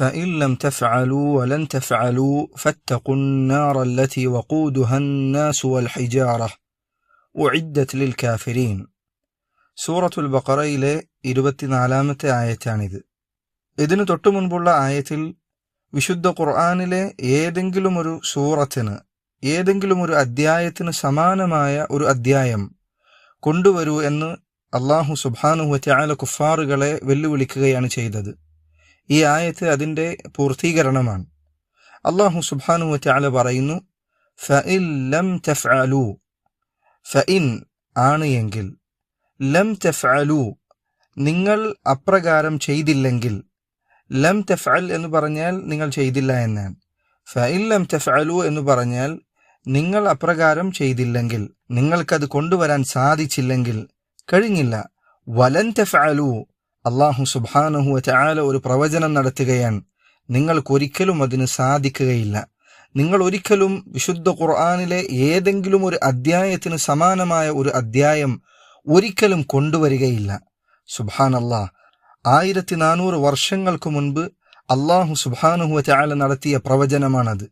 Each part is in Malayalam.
فإن لم تفعلوا ولن تفعلوا فاتقوا النار التي وقودها الناس والحجارة ഉഇദ്ദത് ലിൽ കാഫിരീൻ. സൂറത്തുൽ ബഖറയിലെ 24-ാമത്തെ ആയത്താണിത്. ഇതിനു തൊട്ടു മുൻപുള്ള ആയത്തിൽ വിശുദ്ധ ഖുർആനിലെ ഏതെങ്കിലും ഒരു സൂറത്തിന്, ഏതെങ്കിലും ഒരു അദ്ധ്യായത്തിന് സമാനമായ ഒരു അദ്ധ്യായം കൊണ്ടുവരൂ എന്ന് അല്ലാഹു സുബ്ഹാനഹു വതആല കുഫാറുകളെ വെല്ലുവിളിക്കുകയാണ് ചെയ്തത്. ഈ ആയത്ത് അതിൻ്റെ പൂർത്തീകരണമാണ്. അല്ലാഹു സുബ്ഹാനഹു വതആല പറയുന്നു, ഫഇൻ ലം തഫ്അലൂ, ഫഇൻ ആണ് എങ്കിൽ, ലം തഫ്അലൂ നിങ്ങൾ അപ്രകാരം ചെയ്തില്ലെങ്കിൽ, ലം തഫ്അൽ എന്ന് പറഞ്ഞാൽ നിങ്ങൾ ചെയ്തില്ല എന്നാണ്. ഫഇൻ ലം തഫ്അലൂ എന്ന് പറഞ്ഞാൽ നിങ്ങൾ അപ്രകാരം ചെയ്തില്ലെങ്കിൽ, നിങ്ങൾക്കത് കൊണ്ടുവരാൻ സാധിച്ചില്ലെങ്കിൽ, കഴിഞ്ഞില്ല. വലൻ തഫ്അലൂ, അല്ലാഹു സുബ്ഹാനഹു വതആല ഒരു പ്രവചനം നടത്തുകയാണ്, നിങ്ങൾക്കൊരിക്കലും അതിന് സാധിക്കുകയില്ല. നിങ്ങൾ ഒരിക്കലും വിശുദ്ധ ഖുർആനിലെ ഏതെങ്കിലും ഒരു അദ്ധ്യായത്തിന് സമാനമായ ഒരു അദ്ധ്യായം ഒരിക്കലും കൊണ്ടുവരികയില്ല. സുബ്ഹാനല്ലാഹ്, 1400 വർഷങ്ങൾക്ക് മുൻപ് അല്ലാഹു സുബ്ഹാനഹു വതആല നടത്തിയ പ്രവചനമാണത്.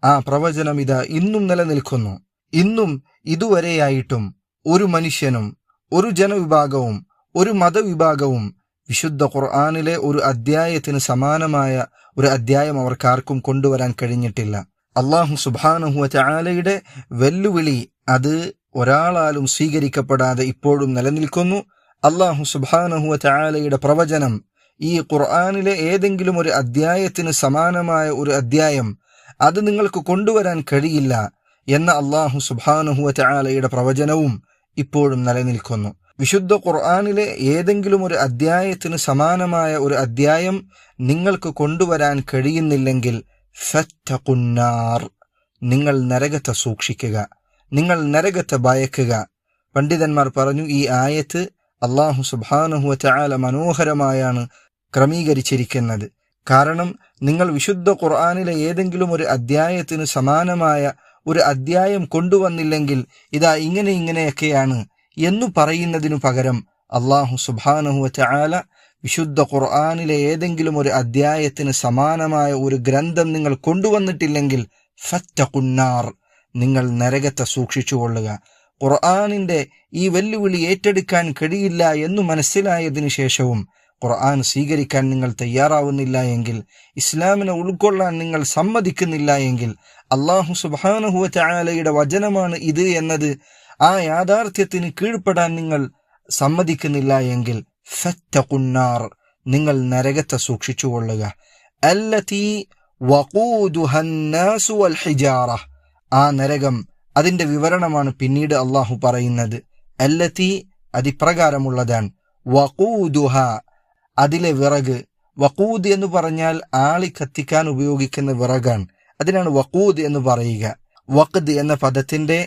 ആ പ്രവചനം ഇതാ ഇന്നും നിലനിൽക്കുന്നു. ഇന്നും ഇതുവരെയായിട്ടും ഒരു മനുഷ്യനും, ഒരു ജനവിഭാഗവും, ഒരു മതവിഭാഗവും വിശുദ്ധ ഖുർആനിലെ ഒരു അദ്ധ്യായത്തിന് സമാനമായ ഒരു അദ്ധ്യായം അവർക്കാർക്കും കൊണ്ടുവരാൻ കഴിഞ്ഞിട്ടില്ല. അല്ലാഹു സുബ്ഹാനഹു വതആലയുടെ വെല്ലുവിളി അത് ഒരാളാലും സ്വീകരിക്കപ്പെടാതെ ഇപ്പോഴും നിലനിൽക്കുന്നു. അല്ലാഹു സുബ്ഹാനഹു വതആലയുടെ പ്രവചനം, ഈ ഖുർആനിലെ ഏതെങ്കിലും ഒരു അദ്ധ്യായത്തിന് സമാനമായ ഒരു അദ്ധ്യായം അത് നിങ്ങൾക്ക് കൊണ്ടുവരാൻ കഴിയില്ല എന്ന അല്ലാഹു സുബ്ഹാനഹു വതആലയുടെ പ്രവചനവും ഇപ്പോഴും നിലനിൽക്കുന്നു. വിശുദ്ധ ഖുർആനിലെ ഏതെങ്കിലും ഒരു അദ്ധ്യായത്തിന് സമാനമായ ഒരു അദ്ധ്യായം നിങ്ങൾക്ക് കൊണ്ടുവരാൻ കഴിയുന്നില്ലെങ്കിൽ ഫത്തഖുന്നാർ, നിങ്ങൾ നരകത്തെ സൂക്ഷിക്കുക, നിങ്ങൾ നരകത്തെ ഭയക്കുക. പണ്ഡിതന്മാർ പറഞ്ഞു, ഈ ആയത്ത് അല്ലാഹു സുബ്ഹാനഹു വതആല മനോഹരമായാണ് ക്രമീകരിച്ചിരിക്കുന്നത്. കാരണം നിങ്ങൾ വിശുദ്ധ ഖുർആനിലെ ഏതെങ്കിലും ഒരു അദ്ധ്യായത്തിന് സമാനമായ ഒരു അദ്ധ്യായം കൊണ്ടുവന്നില്ലെങ്കിൽ ഇതാ ഇങ്ങനെയൊക്കെയാണ് എന്നു പറയുന്നതിനു പകരം അല്ലാഹു സുബ്ഹാനഹു വതആല വിശുദ്ധ ഖുർആനിലെ ഏതെങ്കിലും ഒരു അദ്ധ്യായത്തിന് സമാനമായ ഒരു ഗ്രന്ഥം നിങ്ങൾ കൊണ്ടുവന്നിട്ടില്ലെങ്കിൽ ഫത്തഖുന്നാർ, നിങ്ങൾ നരകത്തെ സൂക്ഷിച്ചുകൊള്ളുക. ഖുർആനിന്റെ ഈ വെല്ലുവിളി ഏറ്റെടുക്കാൻ കഴിയില്ല എന്നു മനസ്സിലായതിനു ശേഷവും ഖുർആൻ സ്വീകരിക്കാൻ നിങ്ങൾ തയ്യാറാവുന്നില്ല എങ്കിൽ, ഇസ്ലാമിനെ ഉൾക്കൊള്ളാൻ നിങ്ങൾ സമ്മതിക്കുന്നില്ല എങ്കിൽ, അല്ലാഹു സുബ്ഹാനഹു വതആലയുടെ വചനമാണ് ഇത് എന്നത് ആ യാഥാർത്ഥ്യത്തിന് കീഴ്പ്പെടാൻ നിങ്ങൾ സമ്മതിക്കുന്നില്ല എങ്കിൽ ഫത്തഖുന്നാർ, നിങ്ങൾ നരകത്തെ സൂക്ഷിച്ചുകൊള്ളുക. അല്ലതീ വഖൂദുഹന്നാസു വൽ ഹിജാറ, ആ നരകം, അതിന്റെ വിവരണമാണ് പിന്നീട് അല്ലാഹു പറയുന്നത്. അല്ലതീ അതിപ്രകാരമുള്ളതാണ്, വഖൂദുഹ അതിലെ വിറക്. വഖൂദ് എന്ന് പറഞ്ഞാൽ ആളി കത്തിക്കാൻ ഉപയോഗിക്കുന്ന വിറകാണ്, അതിനാണ് വഖൂദ് എന്ന് പറയുക. വഖദ് എന്ന പദത്തിന്റെ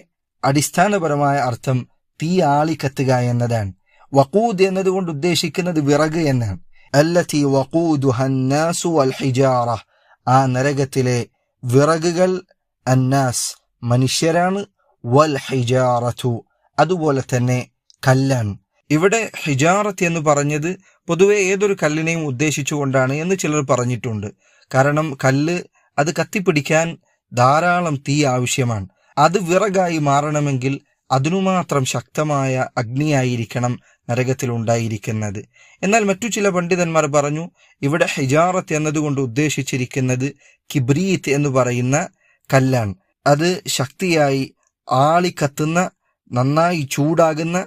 അടിസ്ഥാനപരമായ അർത്ഥം തീ ആളി കത്തുക എന്നതാണ്. വഖൂദ് എന്നതുകൊണ്ട് ഉദ്ദേശിക്കുന്നത് വിറക് എന്നാണ്. അല്ലതീ വഖൂദുഹന്നാസു വൽ ഹിജാറ, ആ നരകത്തിലെ വിറകുകൾ അന്നാസ് മനുഷ്യരാണ്, വൽ ഹിജാറത്തു അതുപോലെ തന്നെ കല്ലാണ്. ഇവിടെ ഹിജാറത്ത് എന്ന് പറഞ്ഞത് പൊതുവെ ഏതൊരു കല്ലിനെയും ഉദ്ദേശിച്ചുകൊണ്ടാണ് എന്ന് ചിലർ പറഞ്ഞിട്ടുണ്ട്. കാരണം കല്ല് അത് കത്തിപ്പിടിക്കാൻ ധാരാളം തീ ആവശ്യമാണ്. അത് വിറകായി മാറണമെങ്കിൽ അതിനുമാത്രം ശക്തമായ അഗ്നിയായിരിക്കണം നരകത്തിൽ ഉണ്ടായിരിക്കുന്നത്. എന്നാൽ മറ്റു ചില പണ്ഡിതന്മാർ പറഞ്ഞു, ഇവിടെ ഹിജാറത്ത് എന്നതുകൊണ്ട് ഉദ്ദേശിച്ചിരിക്കുന്നത് കിബ്രീത്ത് എന്ന് പറയുന്ന കല്ലാണ്. അത് ശക്തിയായി ആളിക്കത്തുന്ന, നന്നായി ചൂടാകുന്ന,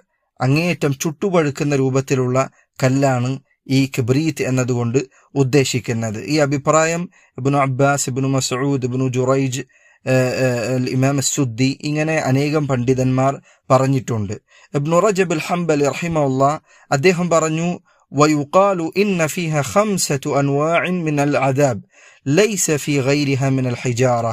അങ്ങേയറ്റം ചുട്ടുപഴുക്കുന്ന രൂപത്തിലുള്ള കല്ലാണ് ഈ കിബ്രീത്ത് എന്നതുകൊണ്ട് ഉദ്ദേശിക്കുന്നത്. ഈ അഭിപ്രായം ഇബ്നു അബ്ബാസ്, ഇബ്നു മസ്ഊദ്, ഇബ്നു ജുറൈജ്, ഇമാം സുദ്ദി, ഇങ്ങനെ അനേകം പണ്ഡിതന്മാർ പറഞ്ഞിട്ടുണ്ട്. ഇബ്നു റജബ് അൽ ഹംബലി റഹിമഹുല്ലാഹ് അദ്ദേഹം പറഞ്ഞു, വയുഖാലു ഇന്ന ഫീഹ 5 അൻവാഇൻ മിനൽ അദാബ് ലൈസ ഫീ ഗൈരിഹ മിനൽ ഹിജാറ,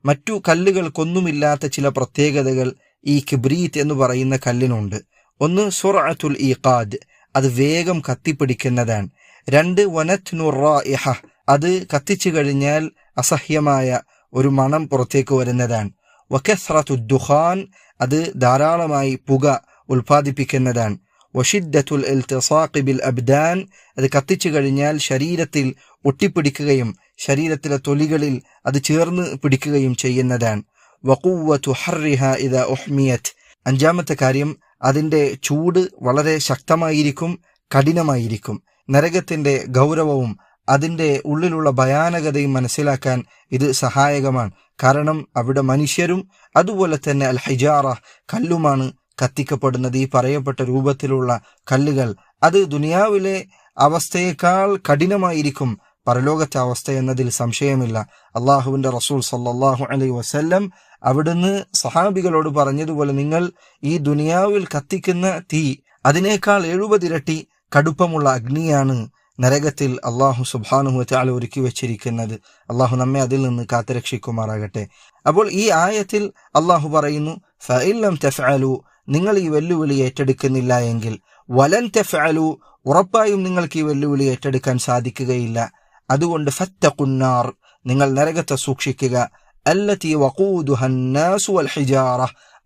മറ്റു കല്ലുകൾക്കൊന്നുമില്ലാത്ത ചില പ്രത്യേകതകൾ ഈ കിബ്രീത്ത് എന്ന് പറയുന്ന കല്ലിനുണ്ട്. ഒന്ന് സുർഅത്തുൽ ഈഖാദ്, അത് വേഗം കത്തിപ്പിടിക്കുന്നതാണ്. 2 വനത്നുർ റായിഹ, അത് കത്തിച്ചു കഴിഞ്ഞാൽ അസഹ്യമായ ഒരു മണം പുറത്തേക്ക് വരുന്നതാണ്. വകസ്റത്തു ദുഖാൻ, അത് ധാരാളമായി പുക ഉൽപ്പാദിപ്പിക്കുന്നതാണ്. വഷിദ്ദത്തുൽ ഇൽതിസാഖ് ബിൽ അബ്ദാൻ, അത് കത്തിച്ചു കഴിഞ്ഞാൽ ശരീരത്തിൽ ഒട്ടിപ്പിടിക്കുകയും ശരീരത്തിലെ തൊലികളിൽ അത് ചേർന്ന് പിടിക്കുകയും ചെയ്യുന്നതാണ്. വഖുവ്വതു ഹർരിഹ ഇദാ ഉഹ്മിയത്, അഞ്ചാമത്തെ കാര്യം അതിൻ്റെ ചൂട് വളരെ ശക്തമായിരിക്കും, കഠിനമായിരിക്കും. നരകത്തിൻ്റെ ഗൗരവവും അതിൻ്റെ ഉള്ളിലുള്ള ഭയാനകതയും മനസ്സിലാക്കാൻ ഇത് സഹായകമാണ്. കാരണം അവിടെ മനുഷ്യരും അതുപോലെ തന്നെ അൽ ഹിജാറ, കല്ലുമാണ് കത്തിക്കപ്പെടുന്നത്. ഈ പറയപ്പെട്ട രൂപത്തിലുള്ള കല്ലുകൾ അത് ദുനിയാവിലെ അവസ്ഥയേക്കാൾ കഠിനമായിരിക്കും പരലോകത്തെ അവസ്ഥ എന്നതിൽ സംശയമില്ല. അള്ളാഹുവിൻ്റെ റസൂൽ സല്ലല്ലാഹു അലൈഹി വസല്ലം അവിടുന്ന് സഹാബികളോട് പറഞ്ഞതുപോലെ, നിങ്ങൾ ഈ ദുനിയാവിൽ കത്തിക്കുന്ന തീ അതിനേക്കാൾ 70 ഇരട്ടി കടുപ്പമുള്ള അഗ്നിയാണ് നരകത്തിൽ അള്ളാഹു സുബ്ഹാനഹു വതആല ഒരുക്കി വെച്ചിരിക്കുന്നത്. അള്ളാഹു നമ്മെ അതിൽ നിന്ന് കാത്തുരക്ഷിക്കുമാറാകട്ടെ. അപ്പോൾ ഈ ആയത്തിൽ അള്ളാഹു പറയുന്നു, ഫഇൻ ലം തഫ്അലു, നിങ്ങൾ ഈ വെല്ലുവിളി ഏറ്റെടുക്കുന്നില്ല എങ്കിൽ, വലൻ തഫ്അലു, ഉറപ്പായും നിങ്ങൾക്ക് ഈ വെല്ലുവിളി ഏറ്റെടുക്കാൻ സാധിക്കുകയില്ല. അതുകൊണ്ട് ഫത്തഖുന്നാർ, നിങ്ങൾ നരകത്തെ സൂക്ഷിക്കുക. അല്ലതി വഖൂദുഹ അന്നാസു വൽ ഹിജാറ,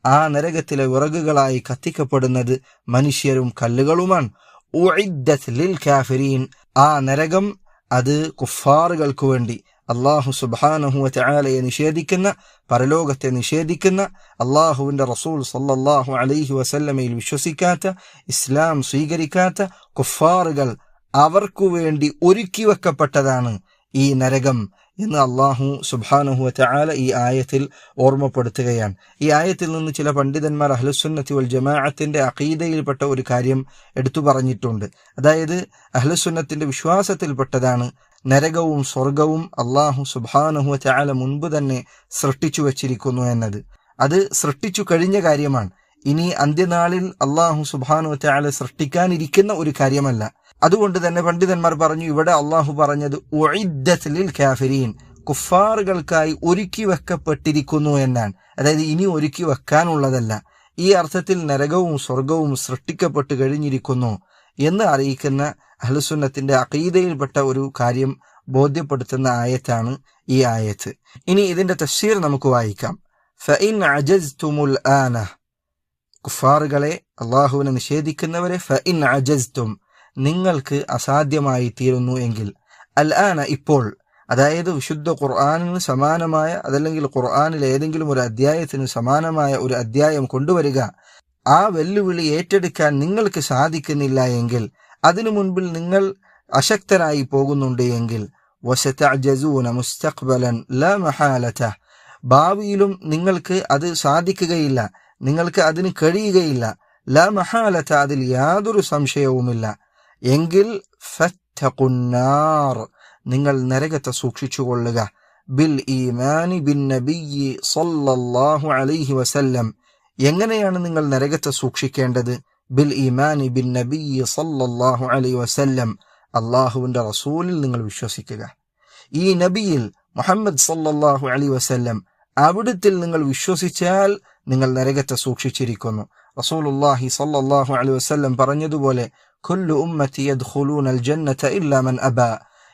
ആ നരകത്തിലെ വിറകുകളായി കത്തിക്കപ്പെടുന്നത് മനുഷ്യരും കല്ലുകളുമാണ്. ഉഇദ്ദത് ലിൽ കാഫിരീൻ, ആ നരകം അത് കുഫാറുകൾക്ക് വേണ്ടി, അള്ളാഹു സുബ്ഹാനഹു വതആലയെ നിഷേധിക്കുന്ന, പരലോകത്തെ നിഷേധിക്കുന്ന, അള്ളാഹുവിൻ്റെ റസൂൽ സല്ലല്ലാഹു അലൈഹി വസല്ലമയിൽ വിശ്വസിക്കാത്ത, ഇസ്ലാം സ്വീകരിക്കാത്ത കുഫാറുകൾ, അവർക്കു വേണ്ടി ഒരുക്കി വെക്കപ്പെട്ടതാണ് ഈ നരകം എന്ന് അള്ളാഹു സുബ്ഹാനഹു വതആല ഈ ആയത്തിൽ ഓർമ്മപ്പെടുത്തുകയാണ്. ഈ ആയത്തിൽ നിന്ന് ചില പണ്ഡിതന്മാർ അഹ്ലുസുന്നത്തി വൽ ജമാഅത്തിന്റെ അഖീദയിൽപ്പെട്ട ഒരു കാര്യം എടുത്തു പറഞ്ഞിട്ടുണ്ട്. അതായത് അഹ്ലുസുന്നത്തിന്റെ വിശ്വാസത്തിൽപ്പെട്ടതാണ് നരകവും സ്വർഗവും അള്ളാഹു സുബ്ഹാനഹു വതആല മുൻപ് തന്നെ സൃഷ്ടിച്ചു വച്ചിരിക്കുന്നു എന്നത്. അത് സൃഷ്ടിച്ചു കഴിഞ്ഞ കാര്യമാണ്. ഇനി അന്ത്യനാളിൽ അള്ളാഹു സുബ്ഹാനഹു വതആല സൃഷ്ടിക്കാനിരിക്കുന്ന ഒരു കാര്യമല്ല. അതുകൊണ്ട് തന്നെ പണ്ഡിതന്മാർ പറഞ്ഞു, ഇവിടെ അള്ളാഹു പറഞ്ഞത് ഉഇദ്ദത് ലിൽ കാഫിരീൻ, കുഫാറുകൾക്കായി ഒരുക്കി വെക്കപ്പെട്ടിരിക്കുന്നു എന്നാണ്. അതായത് ഇനി ഒരുക്കി വെക്കാനുള്ളതല്ല. ഈ അർത്ഥത്തിൽ നരകവും സ്വർഗവും സൃഷ്ടിക്കപ്പെട്ട് കഴിഞ്ഞിരിക്കുന്നു എന്ന് അറിയിക്കുന്ന അഹ്ലുസുന്നത്തിന്റെ അഖീദയിൽപ്പെട്ട ഒരു കാര്യം ബോധ്യപ്പെടുത്തുന്ന ആയത്താണ് ഈ ആയത്ത്. ഇനി ഇതിന്റെ തഫ്സീർ നമുക്ക് വായിക്കാം. ഫഇൻ അജസ്തുമുൽ ആന, കുഫാറുകളെ, അള്ളാഹുവിനെ നിഷേധിക്കുന്നവരെ, ഫഇൻ അജസ്തും, നിങ്ങൾക്ക് അസാധ്യമായി തീരുന്നു എങ്കിൽ, അൽ ആന, ഇപ്പോൾ, അതായത് വിശുദ്ധ ഖുർആനിന് സമാനമായ, അതല്ലെങ്കിൽ ഖുർആനിൽ ഏതെങ്കിലും ഒരു അധ്യായത്തിന് സമാനമായ ഒരു അധ്യായം കൊണ്ടുവരിക, ആ വെല്ലുവിളി ഏറ്റെടുക്കാൻ നിങ്ങൾക്ക് സാധിക്കുന്നില്ല എങ്കിൽ, അതിനു മുൻപിൽ നിങ്ങൾ അശക്തരായി പോകുന്നുണ്ട് എങ്കിൽ, വസതഅജസൂന മുസ്തഖ്ബലൻ ലാ മഹാലത, ഭാവിയിലും നിങ്ങൾക്ക് അത് സാധിക്കുകയില്ല, നിങ്ങൾക്ക് അതിന് കഴിയുകയില്ല, ലാ മഹാലത, അതിൽ യാതൊരു സംശയവുമില്ല എങ്കിൽ, ഫത്തഖുന്നാർ, നിങ്ങൾ നരകത്തെ സൂക്ഷിച്ചുകൊള്ളുക. ബിൽ ഈമാനി ബിൻ നബിയ്യി സല്ലല്ലാഹു അലൈഹി വസല്ലം, എങ്ങനെയാണ് നിങ്ങൾ നരകത്തെ സൂക്ഷിക്കേണ്ടത്? ബിൽ ഈമാനി ബിൻ നബിയ്യി സല്ലല്ലാഹു അലൈഹി വസല്ലം, അള്ളാഹുവിൻ്റെ റസൂലിൽ നിങ്ങൾ വിശ്വസിക്കുക. ഈ നബിയിൽ മുഹമ്മദ് സല്ലല്ലാഹു അലൈഹി വസല്ലം, അവിടുത്തിൽ നിങ്ങൾ വിശ്വസിച്ചാൽ നിങ്ങൾ നരകത്തെ സൂക്ഷിച്ചിരിക്കുന്നു. റസൂലുള്ളാഹി സല്ലല്ലാഹു അലൈഹി വസല്ലം പറഞ്ഞതുപോലെ, കുല്ലു ഉമ്മത്തി യദ്ഖുലൂനൽ ജന്നത ഇല്ലാ മൻ അബാ,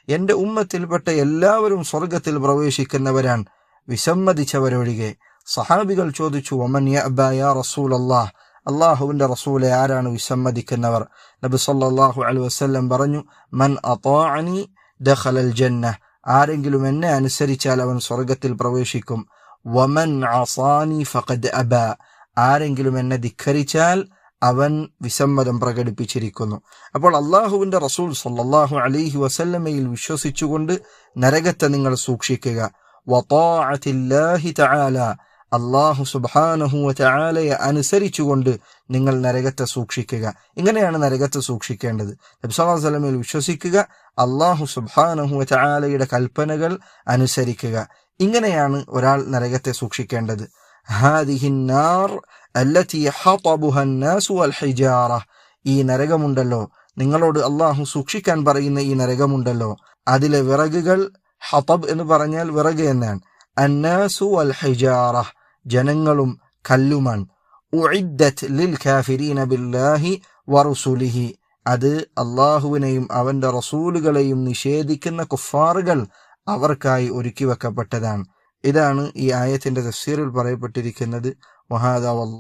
എൻ്റെ ഉമ്മത്തിൽപ്പെട്ട എല്ലാവരും സ്വർഗത്തിൽ പ്രവേശിക്കുന്നവരാണ്, വിസമ്മതിച്ചവരൊഴികെ. സഹാബികൾ ചോദിച്ചു, വമൻ യഅബാ യാ റസൂലല്ലാഹ്, അള്ളാഹുവിൻ്റെ റസൂലെ, ആരാണ് വിസമ്മതിക്കുന്നവർ? നബി സല്ലല്ലാഹു അലൈഹി വസല്ലം പറഞ്ഞു, മൻ അതാഅനി ദഖലൽ ജന്ന, ആരെങ്കിലും എന്നെ അനുസരിച്ചാൽ അവൻ സ്വർഗത്തിൽ പ്രവേശിക്കും. വമൻ അസാനി ഫഖദ് അബാ, ആരെങ്കിലും എന്നെ ധിക്കരിച്ചാൽ അവൻ വിസമ്മതം പ്രകടിപ്പിച്ചിരിക്കുന്നു. അപ്പോൾ അള്ളാഹുവിൻ്റെ റസൂൽ സല്ലല്ലാഹു അലൈഹി വസല്ലമയിൽ വിശ്വസിച്ചുകൊണ്ട് നരകത്തെ നിങ്ങൾ സൂക്ഷിക്കുക. വതാഅത്തില്ലാഹി തആല, അള്ളാഹു സുബ്ഹാനഹു വതആലയെ അനുസരിച്ചുകൊണ്ട് നിങ്ങൾ നരകത്തെ സൂക്ഷിക്കുക. ഇങ്ങനെയാണ് നരകത്തെ സൂക്ഷിക്കേണ്ടത്. നബി സല്ലല്ലാഹു അലൈഹി വസല്ലമയിൽ വിശ്വസിക്കുക, അള്ളാഹു സുബ്ഹാനഹു വതആലയുടെ കൽപ്പനകൾ അനുസരിക്കുക. ഇങ്ങനെയാണ് ഒരാൾ നരകത്തെ സൂക്ഷിക്കേണ്ടത്. ഹാദിഹിൻ നാർ അല്ലതി ഹതബുഹ അന്നാസു വൽ ഹിജാറ, ഈ നരകമുണ്ടല്ലോ, നിങ്ങളോട് അള്ളാഹു സൂക്ഷിക്കാൻ പറയുന്ന ഈ നരകമുണ്ടല്ലോ, അതിലെ വിറകുകൾ, ഹതബ് എന്ന് പറഞ്ഞാൽ വിറക് എന്നാണ്, അന്നാസു വൽ ഹിജാറ, ജനങ്ങളും കല്ലുമാണ്. ഉഇദ്ദത് ലിൽ കാഫിരീന ബില്ലാഹി വറുസുലിഹി, അത് അള്ളാഹുവിനെയും അവന്റെ റസൂലുകളെയും നിഷേധിക്കുന്ന കുഫാറുകൾ അവർക്കായി ഒരുക്കി വെക്കപ്പെട്ടതാണ്. ഇതാണ് ഈ ആയത്തിന്റെ തഫ്സീറിൽ പറയപ്പെട്ടിരിക്കുന്നത്. വഹാദാ വല്ലാഹു